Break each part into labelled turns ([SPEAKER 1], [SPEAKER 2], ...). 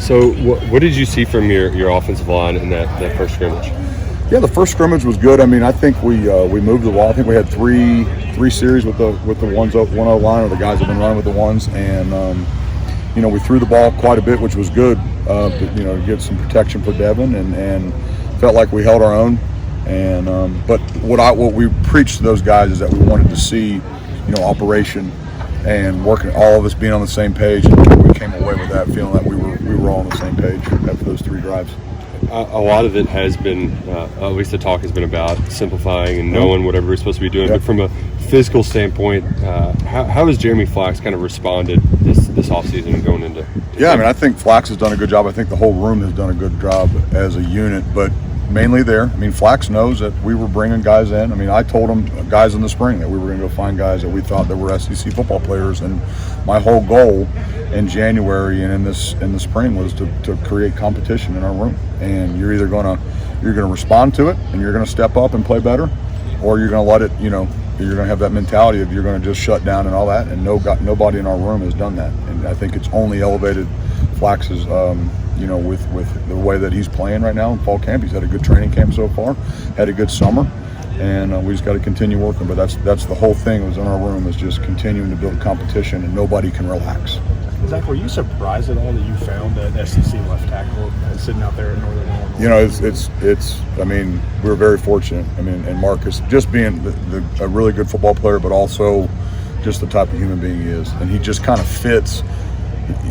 [SPEAKER 1] So what did you see from your offensive line in that first scrimmage?
[SPEAKER 2] Yeah, the first scrimmage was good. I mean, I think we moved the ball. I think we had three series with the ones up 1-0 line, or the guys have been running with the ones, and we threw the ball quite a bit, which was good. To get some protection for Devin, and felt like we held our own. And but what we preached to those guys is that we wanted to see, operation and working, all of us being on the same page, and we came away with that feeling that we were all on the same page after those 3 drives.
[SPEAKER 1] A lot of it has been, at least the talk has been about simplifying and knowing whatever we're supposed to be doing. But from a physical standpoint, how has Jeremy Flax kind of responded this offseason and going into?
[SPEAKER 2] Yeah, I mean, I think Flax has done a good job. I think the whole room has done a good job as a unit, but mainly there. I mean, Flax knows that we were bringing guys in. I mean, I told him guys in the spring that we were going to go find guys that we thought that were SEC football players, and my whole goal in January and in the spring was to create competition in our room. And you're either going to respond to it and you're going to step up and play better, or you're going to let it, you're going to have that mentality of you're going to just shut down and all that. And nobody in our room has done that. And I think it's only elevated Flax's, with the way that he's playing right now in fall camp. He's had a good training camp so far, had a good summer, and we just got to continue working. But that's the whole thing was in our room, is just continuing to build competition, and nobody can relax.
[SPEAKER 3] Zach, were you surprised at all that you found that SEC left tackle sitting out there at Northern Illinois?
[SPEAKER 2] I mean, we were very fortunate. I mean, and Marcus, just being a really good football player, but also just the type of human being he is. And he just kind of fits.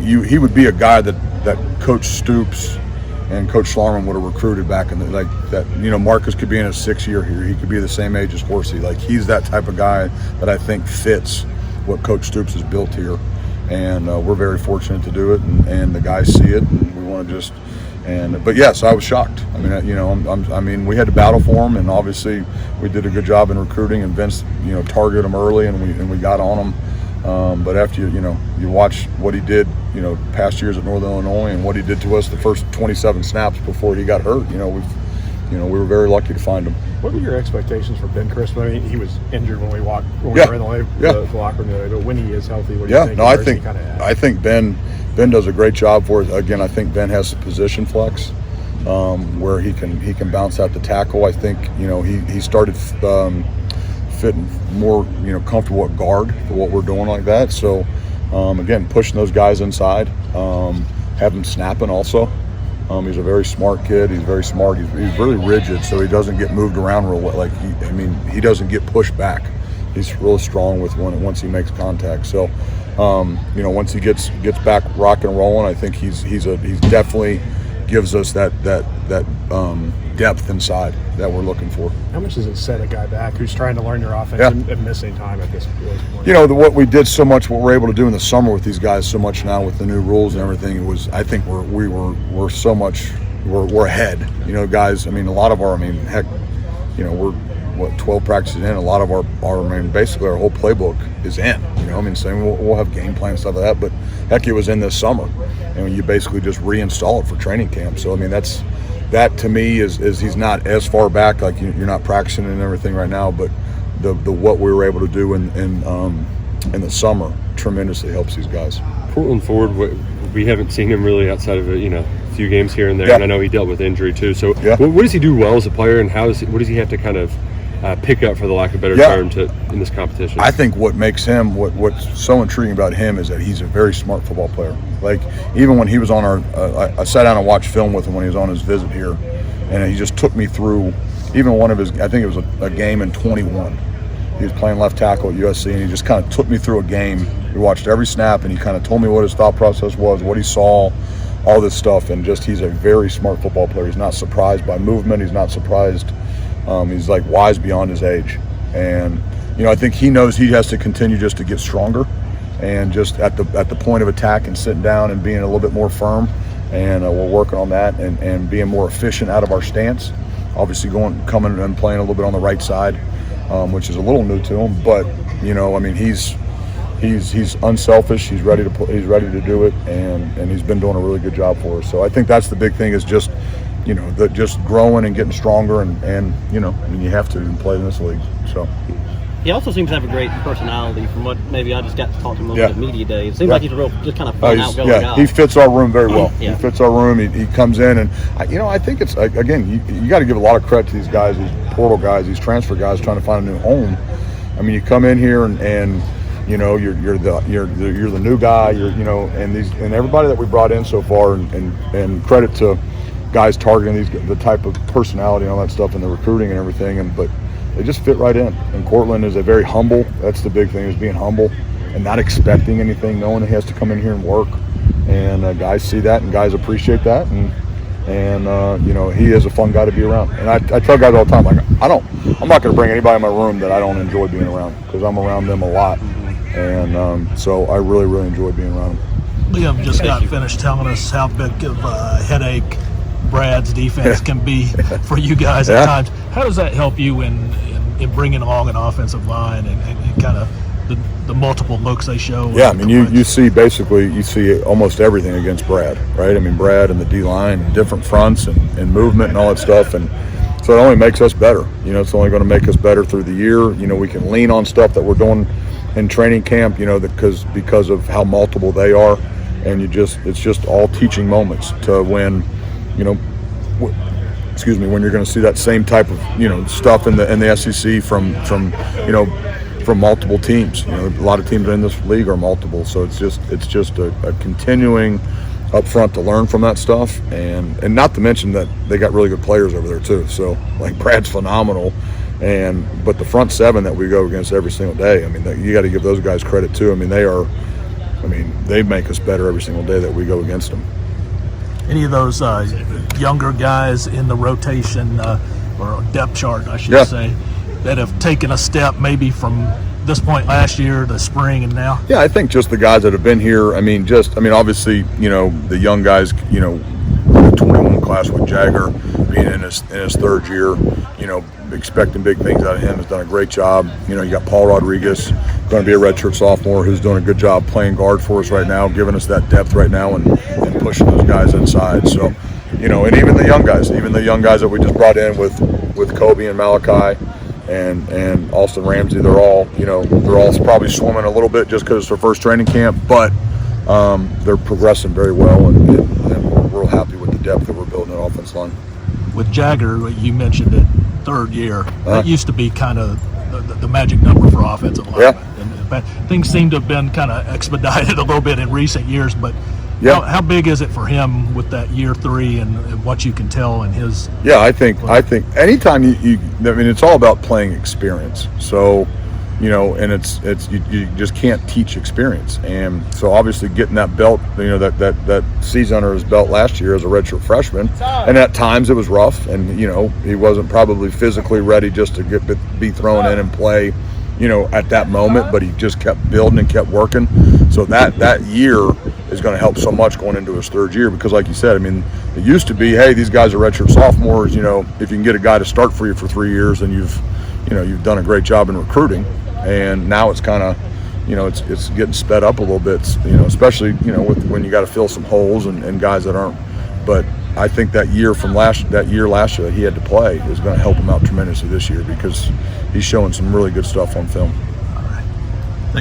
[SPEAKER 2] He would be a guy that Coach Stoops and Coach Schlarman would have recruited back in Marcus could be in his 6th year here. He could be the same age as Horsey. Like, he's that type of guy that I think fits what Coach Stoops has built here. And we're very fortunate to do it, and the guys see it, and we want to just. But yes, I was shocked. I mean, we had to battle for him, and obviously we did a good job in recruiting, and Vince, targeted him early, and we got on him. But after you watch what he did, past years at Northern Illinois, and what he did to us the first 27 snaps before he got hurt, we were very lucky to find him.
[SPEAKER 3] What were your expectations for Ben Crispin? I mean, he was injured when we were in the locker room today, but when he is healthy, what do you think?
[SPEAKER 2] I think Ben does a great job for it. Again, I think Ben has the position flex where he can bounce out the tackle. I think he started fitting more comfortable at guard for what we're doing like that. So again, pushing those guys inside, have him snapping also. He's a very smart kid. He's very smart. He's really rigid, so he doesn't get moved around real well. He doesn't get pushed back. He's really strong with once he makes contact. So, once he gets back rocking and rolling, I think he's definitely gives us that depth inside that we're looking for.
[SPEAKER 3] How much does it set a guy back who's trying to learn your offense and missing time at this point?
[SPEAKER 2] What we did so much, what we're able to do in the summer with these guys so much now with the new rules and everything, I think we're so much we're ahead. Guys. I mean, a lot of our. We're 12 practices in. A lot of our basically our whole playbook is in. We'll have game plans, stuff like that. But heck, it was in this summer, and you basically just reinstall it for training camp. So that to me is he's not as far back. Like you're not practicing and everything right now, but the what we were able to do in the summer tremendously helps these guys.
[SPEAKER 1] Portland Ford, we haven't seen him really outside of a few games here and there, and I know he dealt with injury too. So what does he do well as a player, and what does he have to kind of pick up, for the lack of a better term, in this competition?
[SPEAKER 2] I think what makes him, what's so intriguing about him is that he's a very smart football player. Like, even when he was on I sat down and watched film with him when he was on his visit here, and he just took me through even one of his, I think it was a game in 21. He was playing left tackle at USC, and he just kind of took me through a game. We watched every snap, and he kind of told me what his thought process was, what he saw, all this stuff, and just he's a very smart football player. He's not surprised by movement. He's not surprised. He's like wise beyond his age, and I think he knows he has to continue just to get stronger, and just at the point of attack and sitting down and being a little bit more firm, and we're working on that and being more efficient out of our stance. Obviously, coming and playing a little bit on the right side, which is a little new to him, but he's unselfish. He's ready to do it, and he's been doing a really good job for us. So I think that's the big thing, is just just growing and getting stronger, and you have to play in this league. So
[SPEAKER 4] He also seems to have a great personality. From what maybe I just got to talk to him a little
[SPEAKER 2] Yeah.
[SPEAKER 4] bit media day. It seems
[SPEAKER 2] Yeah.
[SPEAKER 4] like he's a real, just kind of fun, outgoing guy.
[SPEAKER 2] He fits our room very well.
[SPEAKER 4] Yeah.
[SPEAKER 2] He fits our room. He comes in, and I think it's again, you got to give a lot of credit to these guys, these portal guys, these transfer guys trying to find a new home. I mean, you come in here and you know you're the new guy. And everybody that we brought in so far, and credit to guys targeting the type of personality and all that stuff and the recruiting and everything, but they just fit right in. And Cortland is a very humble. That's the big thing, is being humble and not expecting anything, knowing he has to come in here and work. And guys see that, and guys appreciate that. And he is a fun guy to be around. And I tell guys all the time, like, I'm not going to bring anybody in my room that I don't enjoy being around, because I'm around them a lot. And so I really, really enjoy being around them.
[SPEAKER 5] Liam just got finished telling us how big of a headache Brad's defense can be for you guys at times. How does that help you in bringing along an offensive line and kind of the multiple looks they show?
[SPEAKER 2] Yeah, I mean, you see almost everything against Brad, right? I mean, Brad and the D-line, different fronts and movement and all that stuff. And so it only makes us better. It's only going to make us better through the year. We can lean on stuff that we're doing in training camp, because of how multiple they are. And it's just all teaching moments to when when you're going to see that same type of stuff in the SEC from multiple teams. A lot of teams in this league are multiple, so it's just a continuing up front to learn from that stuff, and not to mention that they got really good players over there too. So like Brad's phenomenal, but the front seven that we go against every single day, I mean, you got to give those guys credit too. I mean, they make us better every single day that we go against them.
[SPEAKER 5] Any of those younger guys in the rotation or depth chart, I should say, that have taken a step maybe from this point last year to spring and now?
[SPEAKER 2] Yeah, I think just the guys that have been here. Obviously, the young guys, the 21 class with Jagger being in his third year, expecting big things out of him, has done a great job. You got Paul Rodriguez, going to be a redshirt sophomore, who's doing a good job playing guard for us right now, giving us that depth right now and pushing those guys inside. So, and even the young guys that we just brought in with Kobe and Malachi and Austin Ramsey, they're all probably swimming a little bit just because it's their first training camp, but they're progressing very well, and we're real happy with the depth that we're building in offense line.
[SPEAKER 5] With Jagger, you mentioned it, third year. That used to be kind of the magic number for offensive linemen.
[SPEAKER 2] Yeah.
[SPEAKER 5] But things seem to have been kind of expedited a little bit in recent years. But how big is it for him with that year three and what you can tell in his?
[SPEAKER 2] Yeah, I think anytime it's all about playing experience. So, and you just can't teach experience. And so obviously getting that belt, that season under his belt last year as a redshirt freshman, and at times it was rough, and he wasn't probably physically ready just to be thrown in and play, at that moment, but he just kept building and kept working. So that year is going to help so much going into his third year, because like you said, it used to be, hey, these guys are redshirt sophomores, if you can get a guy to start for you for 3 years, then you've done a great job in recruiting. And now it's kind of, it's getting sped up a little bit, especially, when you got to fill some holes and guys that aren't. But I think that year last year that he had to play is going to help him out tremendously this year, because he's showing some really good stuff on film.